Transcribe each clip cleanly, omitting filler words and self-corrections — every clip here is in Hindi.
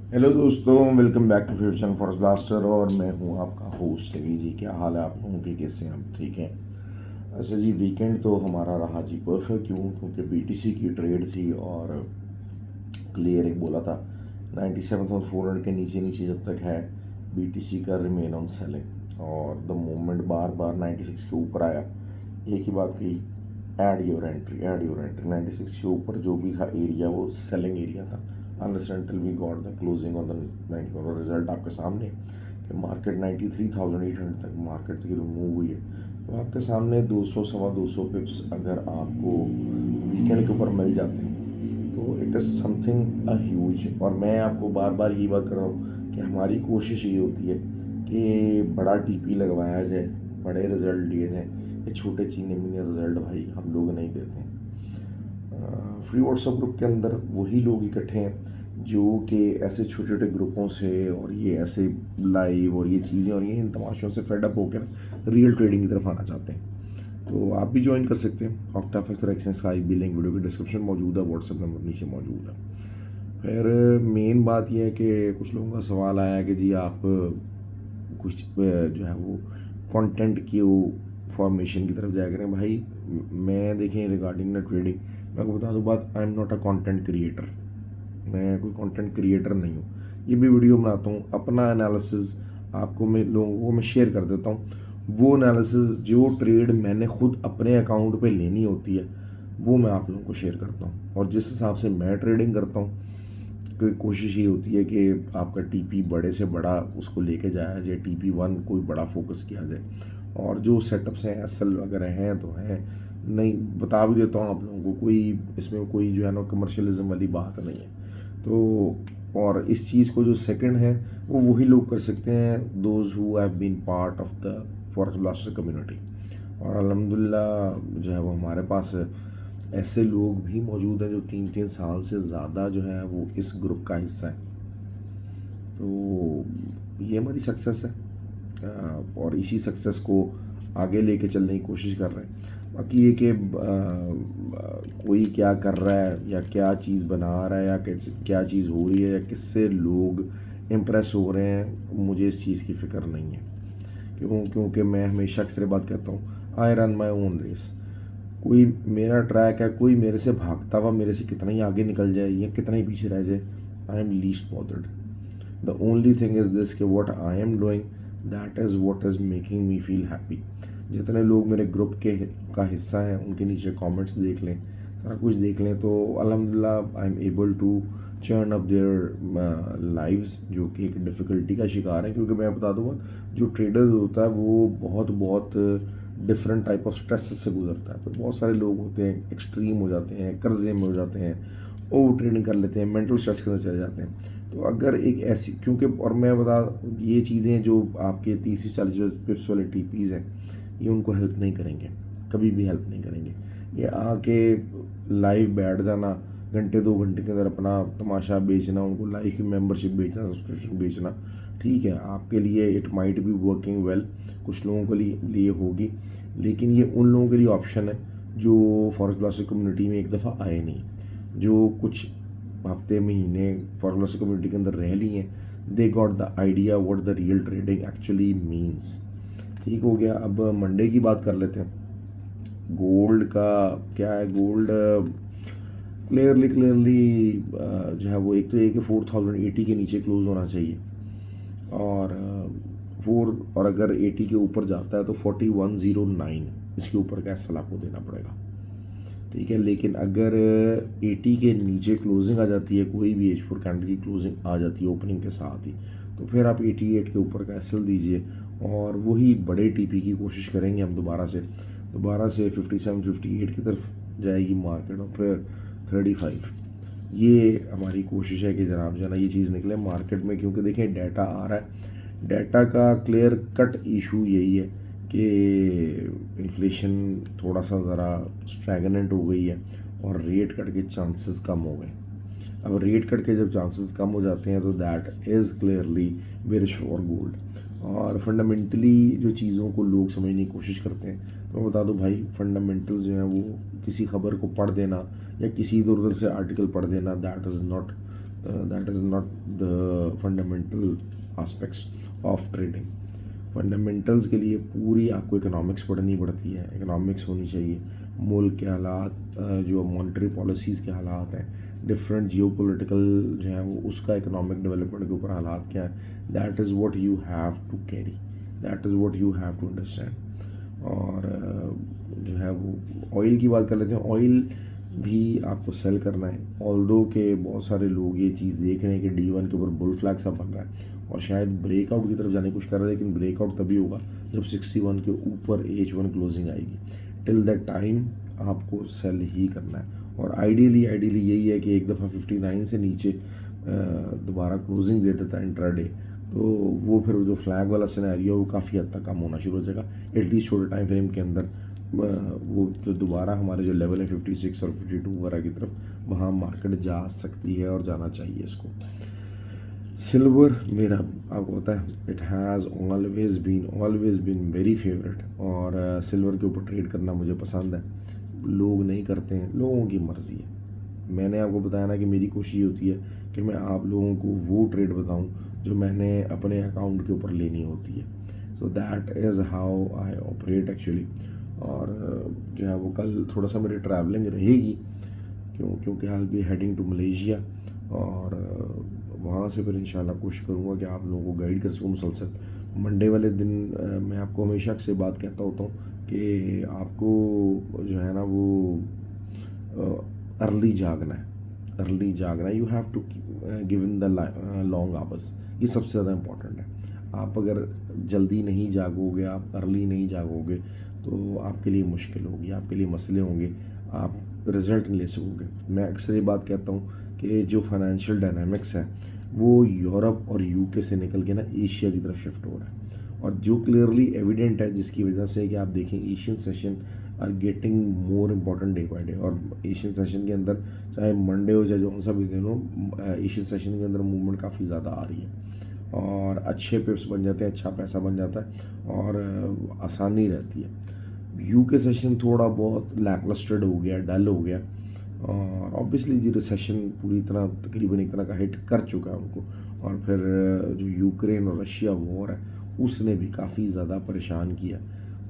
हेलो दोस्तों, welcome back to favourite channel Forest Blaster. और मैं हूं आपका होस्ट रवि जी। क्या हाल है आप लोगों के, कैसे हैं आप? ठीक हैं? अच्छा जी, वीकेंड तो हमारा रहा जी परफेक्ट। क्यों? क्योंकि बीटीसी की ट्रेड थी और क्लियर एक बोला था 97,400 के नीचे नीचे जब तक है बीटीसी का रिमेन ऑन सेलिंग। और द मोमेंट बार बार 96 के ऊपर आया, एक ही बात कही, add your entry, add your entry. 96 के ऊपर जो भी था एरिया वो सेलिंग एरिया था, unless until we got the closing on the 90। और रिजल्ट आपके सामने कि मार्केट 93,800 तक मार्केट से मूव हुई है। तो आपके सामने 200 सवा 200 पिप्स अगर आपको वीकेंड के ऊपर मिल जाते हैं तो it is something a huge. और मैं आपको बार बार ये बात कर रहा हूँ कि हमारी कोशिश ये होती है कि बड़ा टीपी लगवाया जाए, बड़े रिजल्ट दिए जाएँ। ये छोटे चीने मीने रिजल्ट भाई हम लोग नहीं देते हैं। फ्री व्हाट्सएप ग्रुप के अंदर वही लोग इकट्ठे हैं जो कि ऐसे छोटे छोटे ग्रुपों से और ये ऐसे लाइव और ये चीज़ें और ये इन तमाशों से फेडअप होकर रियल ट्रेडिंग की तरफ आना चाहते हैं। तो आप भी ज्वाइन कर सकते हैं। ऑक्टाफेक्स एक्सचेंज का भी लिंक वीडियो के डिस्क्रिप्शन मौजूद है, व्हाट्सएप नंबर नीचे मौजूद है। फिर मेन बात यह है कि कुछ लोगों का सवाल आया कि जी आप कुछ जो है वो कंटेंट की वो फॉर्मेशन की तरफ जाया करें। भाई मैं देखें रिगार्डिंग ना ट्रेडिंग, मैं आपको बता दूँ बात, I am not a content creator. मैं कोई कंटेंट क्रिएटर नहीं हूँ। ये भी वीडियो बनाता हूँ, अपना एनालिसिस आपको मैं लोगों को मैं शेयर कर देता हूँ। वो एनालिसिस जो ट्रेड मैंने खुद अपने अकाउंट पे लेनी होती है वो मैं आप लोगों को शेयर करता हूँ। और जिस हिसाब से मैं ट्रेडिंग करता हूँ कि कोशिश ये होती है कि आपका टीपी बड़े से बड़ा उसको लेके जाया जाए, TP1 कोई बड़ा फोकस किया जाए। और जो सेटअप्स हैं एसएल वगैरह हैं तो हैं, नहीं बता भी देता हूँ आप लोगों को, कोई इसमें कोई जो है ना कमर्शियलिज्म वाली बात नहीं है। तो और इस चीज़ को जो सेकंड है वो वही लोग कर सकते हैं those who have been part of the Forest Blaster community. और अल्हम्दुलिल्लाह जो है वो हमारे पास ऐसे लोग भी मौजूद हैं जो 3-3 साल से ज़्यादा जो है वो इस ग्रुप का हिस्सा है। तो ये हमारी सक्सेस है। और इसी सक्सेस को आगे लेके चलने की कोशिश कर रहे हैं। बाकी ये कि कोई क्या कर रहा है या क्या चीज़ बना रहा है या क्या चीज़ हो रही है या किससे लोग इम्प्रेस हो रहे हैं, मुझे इस चीज़ की फ़िक्र नहीं है। क्योंकि मैं हमेशा अक्सर बात कहता हूँ, I run my own race. कोई मेरा ट्रैक है, कोई मेरे से भागता हुआ मेरे से कितना ही आगे निकल जाए या कितना ही पीछे रह जाए, I am least bothered. The only thing is this कि what I am doing that is what is making me feel happy. जितने लोग मेरे ग्रुप के का हिस्सा हैं उनके नीचे कमेंट्स देख लें, सारा कुछ देख लें, तो अल्हम्दुलिल्लाह I am able to churn up their lives, जो कि एक डिफ़िकल्टी का शिकार है। क्योंकि मैं बता दूँ, जो ट्रेडर होता है वो बहुत बहुत डिफरेंट टाइप ऑफ स्ट्रेस से गुजरता है। तो बहुत सारे लोग होते हैं एक्सट्रीम हो जाते हैं, कर्जे में हो जाते हैं, ओवर ट्रेडिंग कर लेते हैं, मेंटल स्ट्रेस के अंदर चले जाते हैं। तो अगर एक ऐसी, क्योंकि और मैं बता, ये चीज़ें जो आपके 30 से 40 पिप्स वाले टीपीज़ हैं ये उनको हेल्प नहीं करेंगे, कभी भी हेल्प नहीं करेंगे। ये आके लाइव बैठ जाना, घंटे 2 घंटे के अंदर अपना तमाशा बेचना, उनको लाइव की मेंबरशिप बेचना, सब्सक्रिप्शन बेचना, ठीक है आपके लिए it might be working well, कुछ लोगों के लिए होगी, लेकिन ये उन लोगों के लिए ऑप्शन है जो फॉरेस्ट ब्लास्टर कम्युनिटी में एक दफ़ा आए नहीं, जो कुछ हफ्ते महीने फॉरेस्ट ब्लास्टर कम्युनिटी के अंदर रह ली हैं। They got the idea what the real trading actually means. ठीक हो गया। अब मंडे की बात कर लेते हैं। गोल्ड का क्या है, गोल्ड क्लियरली जो है वो एक तो ये कि 4080 के नीचे क्लोज होना चाहिए, और और अगर 80 के ऊपर जाता है तो 4109 इसके ऊपर का एसएल आपको देना पड़ेगा, ठीक है। लेकिन अगर 80 के नीचे क्लोजिंग आ जाती है, कोई भी H4 कैंडल की क्लोजिंग आ जाती है ओपनिंग के साथ ही, तो फिर आप 88 के ऊपर का एसएल दीजिए और वही बड़े टीपी की कोशिश करेंगे हम दोबारा से 57-58 की तरफ जाएगी मार्केट, और फिर 35। ये हमारी कोशिश है कि जनाब जो है ना ये चीज़ निकले मार्केट में। क्योंकि देखें डाटा आ रहा है, डाटा का क्लियर कट इशू यही है कि इन्फ्लेशन थोड़ा सा ज़रा स्टैगनेंट हो गई है और रेट कट के चांसेस कम हो गए। अब रेट कट के जब चांसेस कम हो जाते हैं तो that is clearly bearish for gold. और फंडामेंटली जो चीज़ों को लोग समझने की कोशिश करते हैं, तो मैं बता दूं भाई, फंडामेंटल्स जो हैं वो किसी खबर को पढ़ देना या किसी इधर उधर से आर्टिकल पढ़ देना, that is not that is not the fundamental aspects of trading. Fundamentals के लिए पूरी आपको इकोनॉमिक्स पढ़नी पड़ती है, इकोनॉमिक्स होनी चाहिए, मुल्क के हालात, जो मॉनेटरी पॉलिसीज़ के हालात हैं, डिफरेंट जियोपॉलिटिकल जो है वो उसका इकोनॉमिक डेवलपमेंट के ऊपर हालात क्या है, that is what you have to carry, that is what you have to understand. और जो है वो ऑयल की बात कर लेते हैं। ऑयल भी आपको सेल करना है, ऑल्दो के बहुत सारे लोग ये चीज़ देख रहे हैं कि D1 के ऊपर बुल फ्लैग सा बन रहा है और शायद ब्रेकआउट की तरफ जाने की कोशिश कर रहा है, लेकिन ब्रेकआउट तभी होगा जब 61 के ऊपर H1 क्लोजिंग आएगी। टिल दैट टाइम आपको सेल ही करना है और आइडियली यही है कि एक दफ़ा 59 से नीचे दोबारा क्लोजिंग दे देता है इंट्राडे, तो वो फिर जो फ्लैग वाला सिनेरियो है वो काफ़ी हद तक कम होना शुरू हो जाएगा। एटलीस्ट छोटे टाइम फ्रेम के अंदर वो जो दोबारा हमारे जो लेवल है 56 और 52 वगैरह की तरफ, वहाँ मार्केट जा सकती है और जाना चाहिए इसको। सिल्वर मेरा आपको पता है it has always been very favourite, और सिल्वर के ऊपर ट्रेड करना मुझे पसंद है। लोग नहीं करते हैं, लोगों की मर्ज़ी है। मैंने आपको बताया ना कि मेरी कोशिश होती है कि मैं आप लोगों को वो ट्रेड बताऊं जो मैंने अपने अकाउंट के ऊपर लेनी होती है। So that is how I operate actually. और जो है वो कल थोड़ा सा मेरी ट्रैवलिंग रहेगी, क्योंकि I will be heading to Malaysia, और वहाँ से फिर इंशाल्लाह कोशिश करूँगा कि आप लोगों को गाइड कर सकूँ मुसलसल। मंडे वाले दिन मैं आपको हमेशा से बात कहता होता हूँ कि आपको जो है ना वो अर्ली जागना है। You have to give in the long hours, ये सबसे ज़्यादा इम्पॉर्टेंट है। आप अगर जल्दी नहीं जागोगे, आप अर्ली नहीं जागोगे, तो आपके लिए मुश्किल होगी, आपके लिए मसले होंगे, आप रिज़ल्ट नहीं ले सकोगे। मैं अक्सर ये बात कहता हूँ कि जो फाइनेंशियल डायनामिक्स है वो यूरोप और यूके से निकल के ना एशिया की तरफ शिफ्ट हो रहा है, और जो क्लियरली एविडेंट है, जिसकी वजह से कि आप देखें Asian session are getting more important day by day. और एशियन सेशन के अंदर चाहे मंडे हो चाहे जो सा भी दिन हो, एशियन सेशन के अंदर मूवमेंट काफ़ी ज़्यादा आ रही है और अच्छे पिप्स बन जाते हैं, अच्छा पैसा बन जाता है और आसानी रहती है। यूके सेशन थोड़ा बहुत लैकलस्टर्ड हो गया, डल हो गया, और ऑब्वियसली जी रिसेशन पूरी तरह तकरीबन एक तरह का हिट कर चुका है उनको। और फिर जो यूक्रेन और रशिया वॉर है उसने भी काफ़ी ज़्यादा परेशान किया,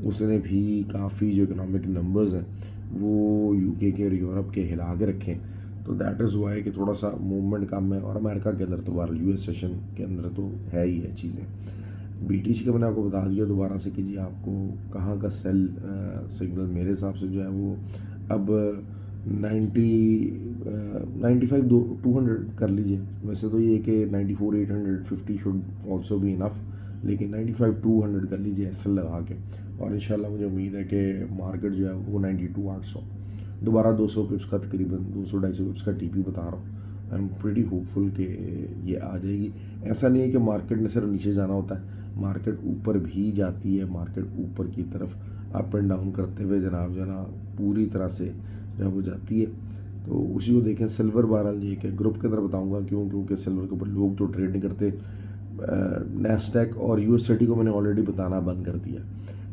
उसने भी काफ़ी जो इकोनॉमिक नंबर्स हैं वो यूके के और यूरोप के हिला के रखे। तो दैट इज़ वाई कि थोड़ा सा मूवमेंट कम है, और अमेरिका के अंदर तो बार US सेशन के अंदर तो है ही है चीज़ें। BTC का मैंने आपको बता दिया दोबारा से कि जी आपको कहाँ का सेल सिग्नल मेरे हिसाब से जो है वो अब 95 200 कर लीजिए। वैसे तो ये कि 94 850 शुड ऑल्सो बी इनफ, लेकिन 95 200 कर लीजिए एसएल लगा के, और इंशाल्लाह मुझे उम्मीद है कि मार्केट जो है वो 92 800 दोबारा 200 पिप्स का तकरीबन 200-250 पिप्स का टीपी बता रहा हूँ। आई एम प्रीटी होपफुल कि ये आ जाएगी। ऐसा नहीं है कि मार्केट ने सिर्फ नीचे जाना होता है, मार्केट ऊपर भी जाती है। मार्केट ऊपर की तरफ अप एंड डाउन करते हुए जनाब पूरी तरह से जब वो जाती है, तो उसी को देखें। सिल्वर बहरहाल ये कि ग्रुप के अंदर बताऊंगा क्योंकि सिल्वर के ऊपर लोग तो ट्रेड नहीं करते। नैस्डैक और यूएसटी को मैंने ऑलरेडी बताना बंद कर दिया।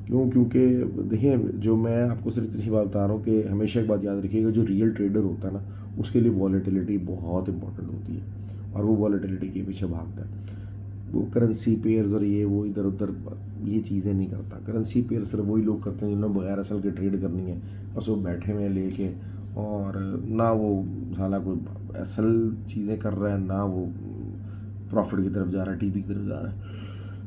क्योंकि देखें, जो मैं आपको सिर्फ इतनी बात बता रहा हूँ कि हमेशा एक बात याद रखिएगा, जो रियल ट्रेडर होता है ना उसके लिए वॉलेटिलिटी बहुत इंपॉर्टेंट होती है, और वो वॉलेटिलिटी के पीछे भागता है। वो करेंसी पेयर्स और ये वो इधर उधर ये चीज़ें नहीं करता। करेंसी पेयर सिर्फ वही लोग करते हैं जिन्होंने बगैर असल के ट्रेड करनी है, बस वो बैठे हुए लेके, और ना वो साला कोई असल चीज़ें कर रहा है, ना वो प्रॉफिट की तरफ जा रहा है, टीपी की तरफ जा रहा है।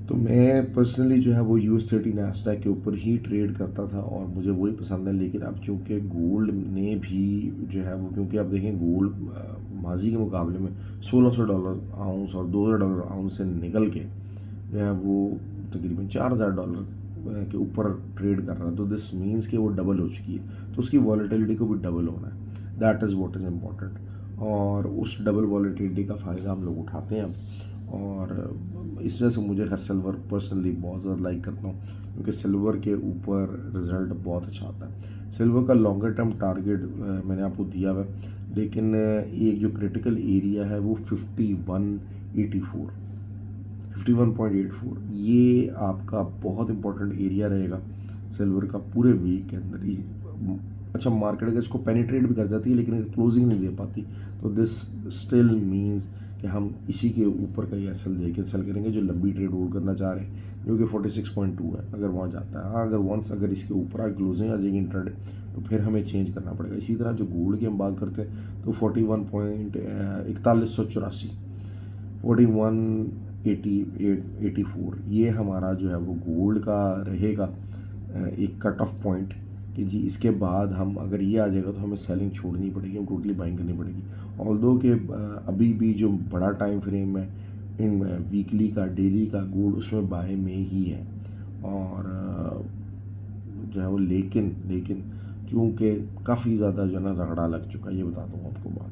तो मैं पर्सनली जो है वो US30 नैस्डैक के ऊपर ही ट्रेड करता था, और मुझे वही पसंद है। लेकिन अब चूँकि गोल्ड ने भी जो है वो, क्योंकि आप देखें गोल्ड माजी के मुकाबले में $1600 आउंस और $2000 आउंस से निकल के जो है वो तकरीबन $4000 के ऊपर ट्रेड कर रहा है। तो दिस मीन्स कि वो डबल हो चुकी है, तो उसकी वॉलेटिलिटी को भी डबल होना है। That is what is important, और उस डबल वॉलेटिलिटी का फ़ायदा हम लोग उठाते हैं अब। और इस वजह से मुझे खैर सिल्वर पर्सनली बहुत ज़्यादा लाइक करता हूँ, क्योंकि सिल्वर के ऊपर रिज़ल्ट बहुत अच्छा आता है। सिल्वर का लॉन्गर टर्म टारगेट मैंने आपको दिया हुआ है, लेकिन एक जो क्रिटिकल एरिया है वो 51.84 ये आपका बहुत इंपॉर्टेंट एरिया रहेगा सिल्वर का पूरे वीक के अंदर। अच्छा, मार्केट अगर इसको पेनिट्रेट भी कर जाती है लेकिन क्लोजिंग नहीं दे पाती, तो दिस स्टिल मीन्स कि हम इसी के ऊपर का ही एसएल लेके सेल करेंगे जो लंबी ट्रेड होल्ड करना चाह रहे हैं, जो कि 46.2 है। अगर वहाँ जाता है, हाँ अगर वंस अगर इसके ऊपर आगे क्लोजिंग आ जाएगी इंट्राडे तो फिर हमें चेंज करना पड़ेगा। इसी तरह जो गोल्ड की हम बात करते हैं तो 41.84 41.84 ये हमारा जो है वो गोल्ड का रहेगा एक कट ऑफ पॉइंट कि जी इसके बाद हम अगर ये आ जाएगा तो हमें सेलिंग छोड़नी पड़ेगी, हम टोटली बाइंग करनी पड़ेगी। ऑल्दो कि अभी भी जो बड़ा टाइम फ्रेम है इन वीकली का, डेली का गोल्ड उसमें बाय में ही है और जो है वो लेकिन चूँकि काफ़ी ज़्यादा जो है ना रगड़ा लग चुका है, ये बता दूँ आपको बात,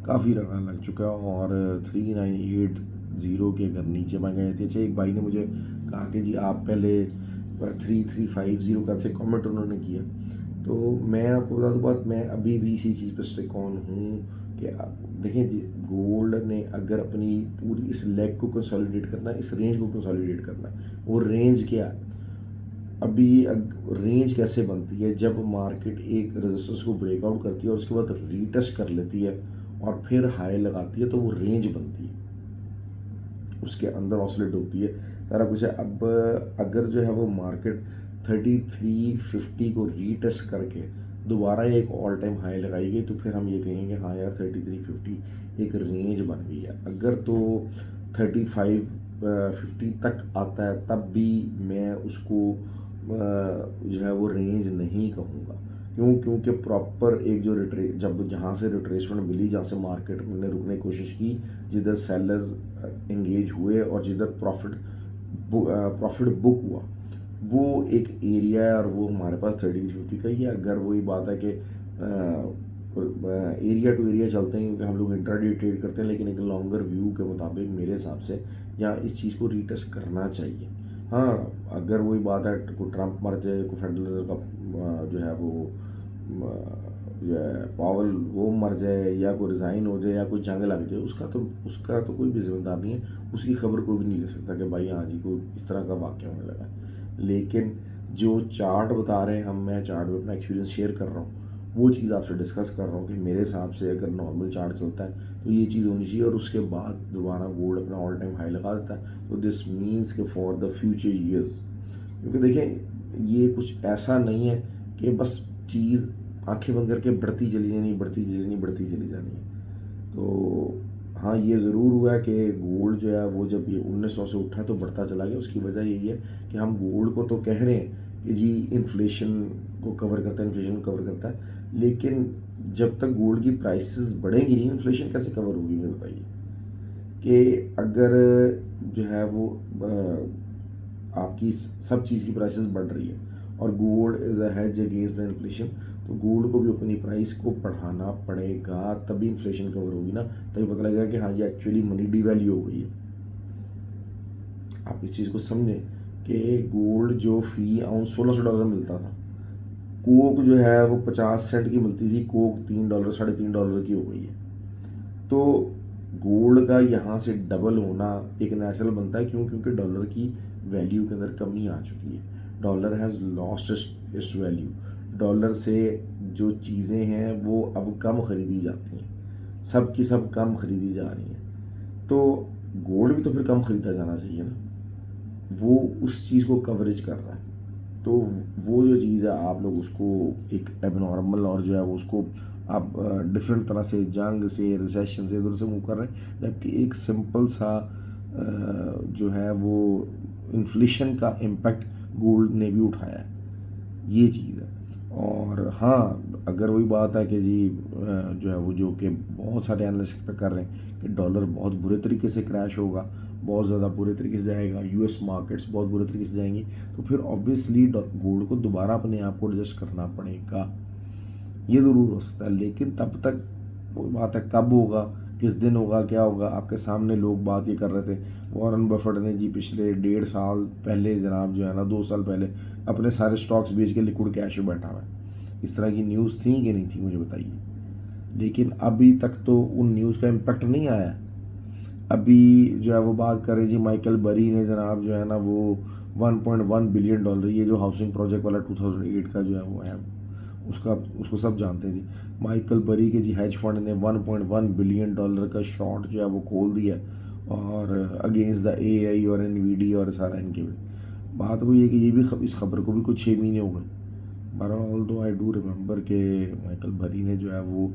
काफ़ी रगड़ा लग चुका है और 3980 के अगर नीचे मांगे जाती है। अच्छा एक भाई ने मुझे कहा कि जी आप पहले 3350 का थे कमेंट उन्होंने किया, तो मैं आपको बता दूँ बात, मैं अभी भी इसी चीज़ पर स्टिक ऑन हूँ कि देखें जी गोल्ड ने अगर अपनी पूरी इस लेग को कंसोलिडेट करना है, इस रेंज को कंसोलिडेट करना है, वो रेंज क्या है, अभी रेंज कैसे बनती है, जब मार्केट एक रेजिस्टेंस को ब्रेकआउट करती है और उसके बाद रीटेस्ट कर लेती है और फिर हाई लगाती है तो वो रेंज बनती है, उसके अंदर ऑसिलेट होती है, सारा कुछ है। अब अगर जो है वो मार्केट 3350 को रीटेस्ट करके दोबारा एक ऑल टाइम हाई लगाई तो फिर हम ये कहेंगे हाँ यार 3350 एक रेंज बन गई है। अगर तो 3550 तक आता है तब भी मैं उसको जो है वो रेंज नहीं कहूँगा। क्योंकि प्रॉपर एक जो जब जहाँ से रिट्रेसमेंट मिली, जहाँ से मार्केट ने रुकने की कोशिश की, जिधर सेलर्स एंगेज हुए और जिधर प्रॉफिट बुक हुआ, वो एक एरिया है और वो हमारे पास 3350 का ही है। अगर वही बात है कि एरिया टू एरिया चलते हैं क्योंकि हम लोग इंट्राडे ट्रेड करते हैं, लेकिन एक लॉन्गर व्यू के मुताबिक मेरे हिसाब से यहाँ इस चीज़ को रीटेस्ट करना चाहिए। हाँ अगर वही बात है कोई ट्रम्प मर जाए, कोई फेडरल रिजर्व का जो है वो जो है पावल वो मर जाए या कोई रिज़ाइन हो जाए या कोई जंग लग जाए, उसका तो कोई भी जिम्मेदार नहीं है, उसकी खबर कोई भी नहीं ले सकता कि भाई हाँ जी कोई इस तरह का वाक़या होने लगा। लेकिन जो चार्ट बता रहे हैं मैं चार्ट में अपना एक्सपीरियंस शेयर कर रहा हूँ, वो चीज़ आपसे डिस्कस कर रहा हूँ कि मेरे हिसाब से अगर नॉर्मल चार्ट चलता है तो ये चीज़ होनी चाहिए और उसके बाद दोबारा गोल्ड अपना ऑल टाइम हाई लगा देता है। तो दिस मीन्स कि फॉर द फ्यूचर ईयर्स, क्योंकि देखें ये कुछ ऐसा नहीं है कि बस चीज़ आंखें बंद करके बढ़ती चली चली जानी है। तो हाँ ये ज़रूर हुआ है कि गोल्ड जो है वो जब ये 1900 से उठा तो बढ़ता चला गया। उसकी वजह यही है कि हम गोल्ड को तो कह रहे हैं कि जी इन्फ्लेशन को कवर करता है, इन्फ्लेशन को कवर करता है, लेकिन जब तक गोल्ड की प्राइसेस बढ़ेंगी नहीं इन्फ्लेशन कैसे कवर होगी, मुझे बताइए। कि अगर जो है वो आपकी सब चीज़ की प्राइसेस बढ़ रही है और gold is a hedge against the inflation, तो गोल्ड को भी अपनी प्राइस को बढ़ाना पड़ेगा, तभी इन्फ्लेशन कवर होगी ना, तभी पता लगेगा कि हाँ जी एक्चुअली मनी डिवैल्यू हो गई है। आप इस चीज़ को समझें कि गोल्ड जो फी आउंस $1600 मिलता था, कोक जो है वो 50 सेंट की मिलती थी, कोक $3 $3.5 की हो गई है। तो गोल्ड का यहाँ से डबल होना एक नेचुरल बनता है। क्योंकि डॉलर की वैल्यू के अंदर कमी आ चुकी है, dollar has lost its value, dollar से जो चीज़ें हैं वो अब कम ख़रीदी जाती हैं, सब की सब कम ख़रीदी जा रही हैं, तो गोल्ड भी तो फिर कम ख़रीदा जाना चाहिए ना, वो उस चीज़ को कवरेज कर रहा है। तो वो जो चीज़ है आप लोग उसको एक एबनॉर्मल और जो है वो उसको आप डिफरेंट तरह से जंग से रिसेशन से इधर से मूव कर रहे हैं, जबकि एक सिंपल सा जो है वो इन्फ्लेशन का इम्पैक्ट गोल्ड ने भी उठाया है, ये चीज़ है। और हाँ अगर वही बात है कि जी जो है वो जो कि बहुत सारे एनालिस्ट एक्सपेक्ट कर रहे हैं कि डॉलर बहुत बुरे तरीके से क्रैश होगा, बहुत ज़्यादा बुरे तरीके से जाएगा, यूएस मार्केट्स बहुत बुरे तरीके से जाएंगी, तो फिर ऑब्वियसली गोल्ड को दोबारा अपने आप को एडजस्ट करना पड़ेगा, ये ज़रूर हो सकता है। लेकिन तब तक वो बात है कब होगा, किस दिन होगा, क्या होगा, आपके सामने लोग बात ये कर रहे थे। वॉरेन बफेट ने जी पिछले 1.5 साल पहले जनाब जो है ना 2 साल पहले अपने सारे स्टॉक्स बेच के लिक्विड कैश में बैठा हुआ है। इस तरह की न्यूज़ थी कि नहीं थी मुझे बताइए। लेकिन अभी तक तो उन न्यूज़ का इम्पेक्ट नहीं आया। अभी जो है वो बात करें जी माइकल बरी ने जनाब जो है ना वो $1.1 बिलियन, ये जो हाउसिंग प्रोजेक्ट वाला 2008 का जो है वो है, उसका उसको सब जानते हैं जी। माइकल बरी के जी हेज फंड ने 1.1 बिलियन डॉलर का शॉर्ट जो है वो खोल दिया, और अगेंस्ट द एआई और एनवीडी और सारा इनके बात हुई है कि ये भी इस खबर को भी कुछ 6 महीने हो गए। बहरहाल दो आई डू रिमेंबर के माइकल बरी ने जो है वो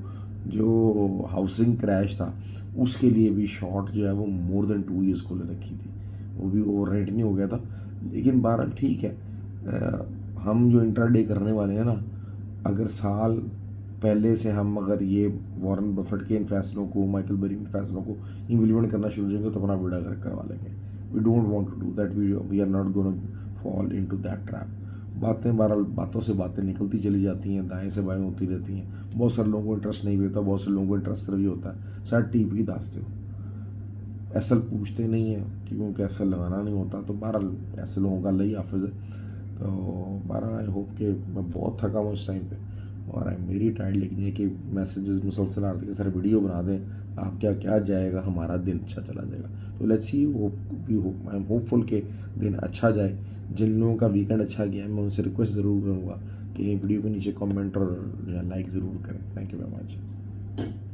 जो हाउसिंग क्रैश था उसके लिए भी शॉर्ट जो है वो मोर देन 2 ईयर्स को ले रखी थी, वो भी ओवर रेट नहीं हो गया था। लेकिन बहरहाल ठीक है, हम जो इंट्राडे करने वाले हैं ना, अगर साल पहले से हम अगर ये वॉरेन बफेट के इन फैसलों को, माइकल बरी के फैसलों को इम्प्लीमेंट करना शुरू करेंगे तो अपना बेड़ा गर्क करवा लेंगे। We don't want to do that, we are not gonna fall into that trap. बातें बहरहाल बातों से बातें निकलती चली जाती हैं, दाएं से बाएं होती रहती हैं। बहुत सारे लोगों को इंटरेस्ट नहीं भी होता, बहुत से लोगों को इंटरेस्ट भी होता है। सर टीप की दासते हो, एसल पूछते नहीं है क्योंकि एसल लगाना नहीं होता, तो बहरहाल ऐसे लोगों का अल्लाह ही हाफिज़ है। तो बहरहाल आई होप कि मैं बहुत थका हूँ इस टाइम पे, और आई मेरी टाइड, लेकिन ये कि मैसेजेस मुसलसल आ रहे थे कि सर वीडियो बना दें, आप क्या जाएगा, हमारा दिन अच्छा चला जाएगा। तो let's see, hope I am hopeful कि दिन अच्छा जाए। जिन लोगों का वीकेंड अच्छा गया है मैं उनसे रिक्वेस्ट ज़रूर करूँगा कि वीडियो के नीचे कमेंट और लाइक ज़रूर करें। Thank you very much.